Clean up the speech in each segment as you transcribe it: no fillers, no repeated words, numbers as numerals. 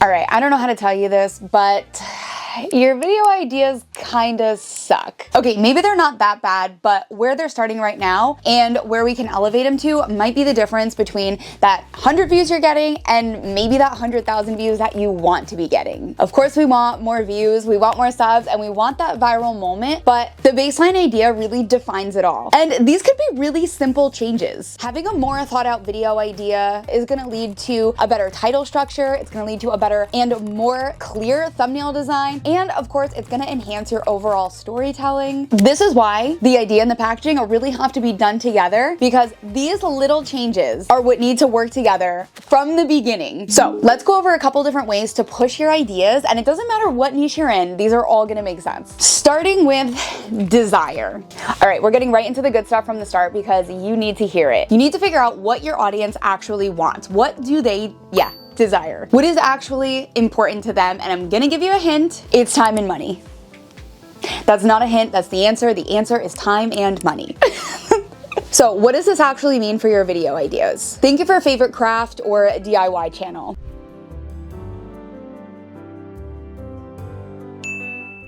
All right, I don't know how to tell you this, but your video ideas kinda suck. Okay, maybe they're not that bad, but where they're starting right now and where we can elevate them to might be the difference between that 100 views you're getting and maybe that 100,000 views that you want to be getting. Of course, we want more views, we want more subs, and we want that viral moment, but the baseline idea really defines it all. And these could be really simple changes. Having a more thought out video idea is gonna lead to a better title structure, it's gonna lead to a better and more clear thumbnail design, and of course, it's gonna enhance your overall storytelling. This is why the idea and the packaging really have to be done together, because these little changes are what need to work together from the beginning. So let's go over a couple different ways to push your ideas, and it doesn't matter what niche you're in, these are all gonna make sense. Starting with desire. All right, we're getting right into the good stuff from the start because you need to hear it. You need to figure out what your audience actually wants. What do they, desire? What is actually important to them? And I'm gonna give you a hint. It's time and money. That's not a hint, that's the answer. The answer is time and money. So what does this actually mean for your video ideas? Think of your favorite craft or DIY channel.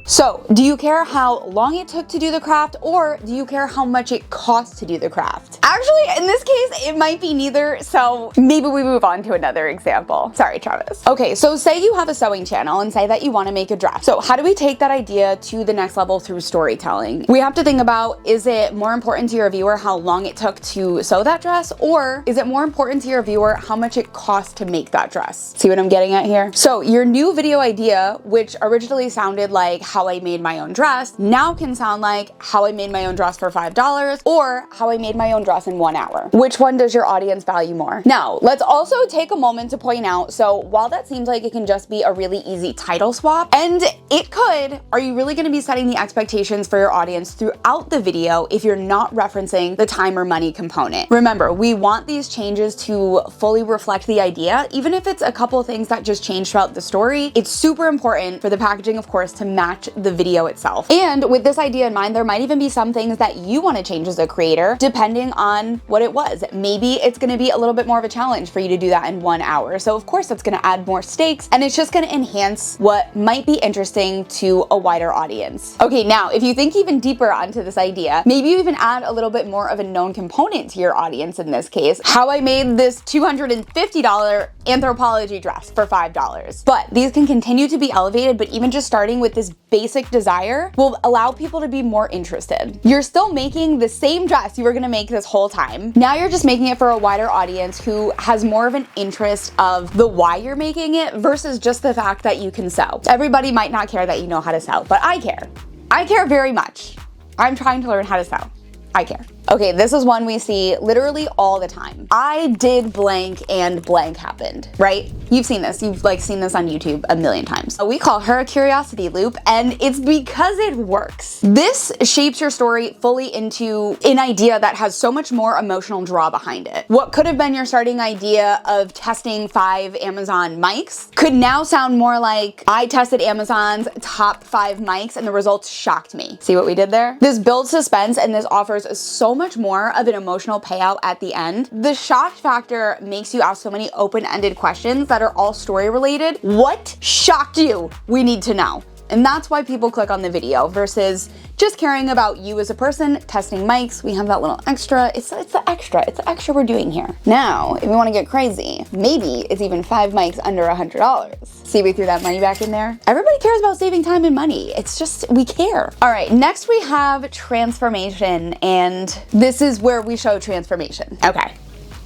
So, do you care how long it took to do the craft, or do you care how much it costs to do the craft? Actually, in this case, it might be neither, so maybe we move on to another example. Sorry, Travis. Okay, so say you have a sewing channel and say that you want to make a dress. So how do we take that idea to the next level through storytelling? We have to think about, is it more important to your viewer how long it took to sew that dress, or is it more important to your viewer how much it costs to make that dress? See what I'm getting at here? So your new video idea, which originally sounded like how I made my own dress, now can sound like how I made my own dress for $5 or how I made my own dress in 1 hour. Which one does your audience value more? Now, let's also take a moment to point out, so while that seems like it can just be a really easy title swap, and it could, are you really gonna be setting the expectations for your audience throughout the video if you're not referencing the time or money component? Remember, we want these changes to fully reflect the idea, even if it's a couple of things that just change throughout the story. It's super important for the packaging, of course, to match the video itself. And with this idea in mind, there might even be some things that you want to change as a creator, depending on what it was. Maybe it's going to be a little bit more of a challenge for you to do that in 1 hour. So of course, that's going to add more stakes, and it's just going to enhance what might be interesting to a wider audience. Okay, now, if you think even deeper onto this idea, maybe you even add a little bit more of a known component to your audience in this case. How I made this $250 Anthropologie dress for $5. But these can continue to be elevated, but even just starting with this basic desire will allow people to be more interested. You're still making the same dress you were gonna make this whole time. Now you're just making it for a wider audience who has more of an interest of the why you're making it versus just the fact that you can sew. Everybody might not care that you know how to sew, but I care. I care very much. I'm trying to learn how to sew. I care. Okay, this is one we see literally all the time. I did blank and blank happened, right? You've seen this. You've seen this on YouTube a million times. We call her a curiosity loop, and it's because it works. This shapes your story fully into an idea that has so much more emotional draw behind it. What could have been your starting idea of testing 5 Amazon mics could now sound more like, I tested Amazon's top 5 mics and the results shocked me. See what we did there? This builds suspense, and this offers so much more of an emotional payout at the end. The shock factor makes you ask so many open-ended questions that are all story related. What shocked you? We need to know. And that's why people click on the video versus just caring about you as a person, testing mics. We have that little extra. It's the extra we're doing here. Now, if we want to get crazy, maybe it's even 5 mics under $100. See, we threw that money back in there. Everybody cares about saving time and money. It's just, we care. All right, next we have transformation, and this is where we show transformation. Okay.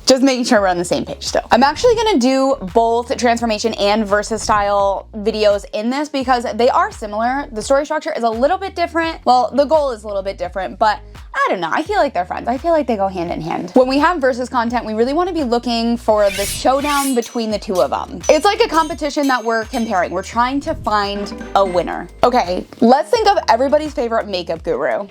Just making sure we're on the same page still. I'm actually gonna do both transformation and versus style videos in this because they are similar. The story structure is a little bit different. Well, the goal is a little bit different, but I don't know. I feel like they're friends. I feel like they go hand in hand. When we have versus content, we really wanna be looking for the showdown between the two of them. It's like a competition that we're comparing. We're trying to find a winner. Okay, let's think of everybody's favorite makeup guru.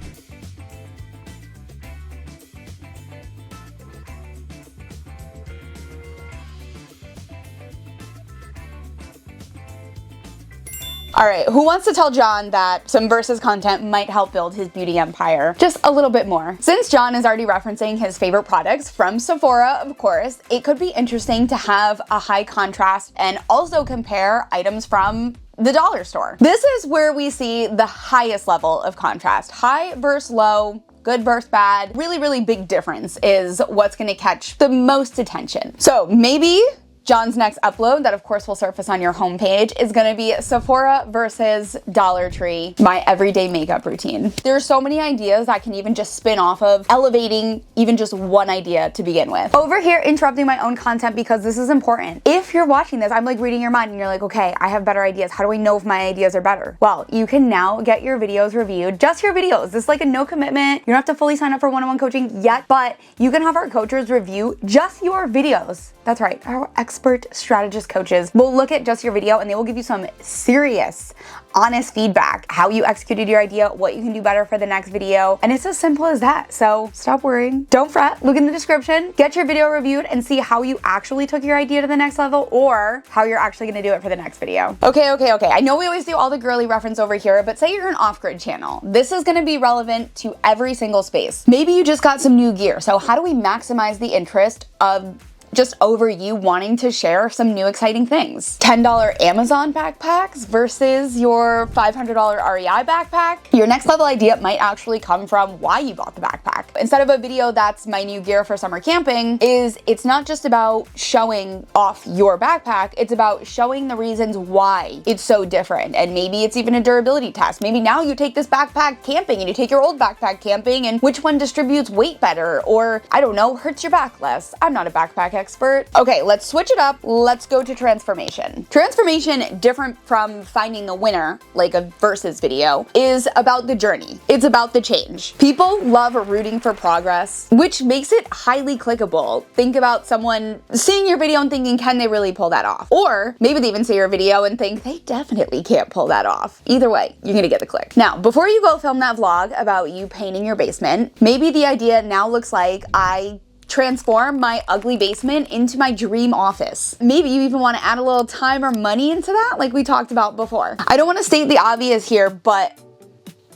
All right, who wants to tell John that some versus content might help build his beauty empire just a little bit more? Since John is already referencing his favorite products from Sephora, of course, it could be interesting to have a high contrast and also compare items from the dollar store. This is where we see the highest level of contrast. High versus low, good versus bad. Really, really big difference is what's gonna catch the most attention. So maybe John's next upload, that of course will surface on your homepage, is gonna be Sephora versus Dollar Tree, my everyday makeup routine. There are so many ideas that can even just spin off of elevating even just one idea to begin with. Over here, interrupting my own content because this is important. If you're watching this, I'm like reading your mind and you're like, okay, I have better ideas. How do I know if my ideas are better? Well, you can now get your videos reviewed, just your videos. This is like a no commitment. You don't have to fully sign up for one-on-one coaching yet, but you can have our coaches review just your videos. That's right, our expert strategist coaches will look at just your video and they will give you some serious, honest feedback, how you executed your idea, what you can do better for the next video. And it's as simple as that. So stop worrying, don't fret, look in the description, get your video reviewed and see how you actually took your idea to the next level or how you're actually gonna do it for the next video. Okay. I know we always do all the girly reference over here, but say you're an off-grid channel. This is gonna be relevant to every single space. Maybe you just got some new gear. So how do we maximize the interest of just over you wanting to share some new exciting things? $10 Amazon backpacks versus your $500 REI backpack. Your next level idea might actually come from why you bought the backpack. Instead of a video that's my new gear for summer camping, it's not just about showing off your backpack, it's about showing the reasons why it's so different. And maybe it's even a durability test. Maybe now you take this backpack camping and you take your old backpack camping and which one distributes weight better or, I don't know, hurts your back less. I'm not a backpack expert. Okay, let's switch it up. Let's go to transformation. Transformation, different from finding the winner, like a versus video, is about the journey. It's about the change. People love rooting for progress, which makes it highly clickable. Think about someone seeing your video and thinking, can they really pull that off? Or maybe they even see your video and think, they definitely can't pull that off. Either way, you're gonna get the click. Now, before you go film that vlog about you painting your basement, maybe the idea now looks like I transform my ugly basement into my dream office. Maybe you even want to add a little time or money into that, like we talked about before. I don't want to state the obvious here, but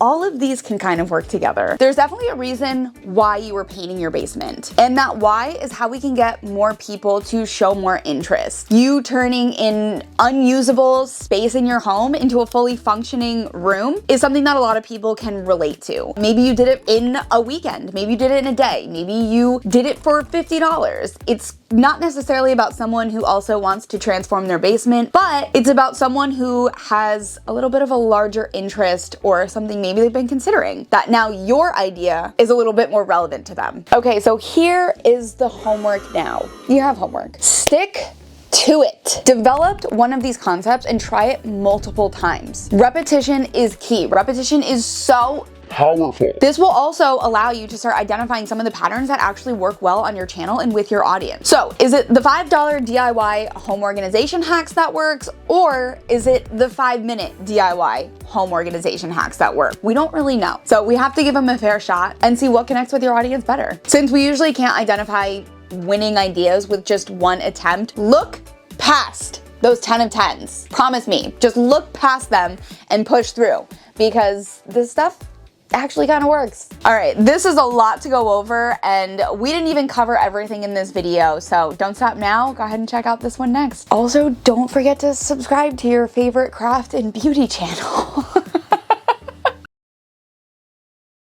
all of these can kind of work together. There's definitely a reason why you were painting your basement. And that why is how we can get more people to show more interest. You turning an unusable space in your home into a fully functioning room is something that a lot of people can relate to. Maybe you did it in a weekend. Maybe you did it in a day. Maybe you did it for $50. It's not necessarily about someone who also wants to transform their basement, but it's about someone who has a little bit of a larger interest or something maybe they've been considering that now your idea is a little bit more relevant to them. Okay, so here is the homework now. You have homework. Stick to it. Develop one of these concepts and try it multiple times. Repetition is key. Repetition is so powerful. This will also allow you to start identifying some of the patterns that actually work well on your channel and with your audience. So is it the $5 DIY home organization hacks that works, or is it the 5-minute DIY home organization hacks that work? We don't really know. So we have to give them a fair shot and see what connects with your audience better. Since we usually can't identify winning ideas with just one attempt, look past those 10 of 10s. Promise me, just look past them and push through because this stuff actually kind of works. All right, this is a lot to go over and we didn't even cover everything in this video, so don't stop now. Go ahead and check out this one next. Also, don't forget to subscribe to your favorite craft and beauty channel.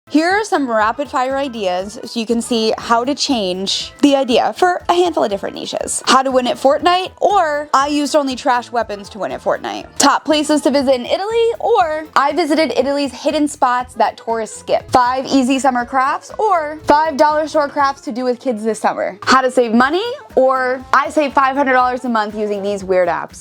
Here are some rapid fire ideas so you can see how to change the idea for a handful of different niches. How to win at Fortnite, or I used only trash weapons to win at Fortnite. Top places to visit in Italy, or I visited Italy's hidden spots that tourists skip. 5 easy summer crafts, or $5 store crafts to do with kids this summer. How to save money, or I save $500 a month using these weird apps.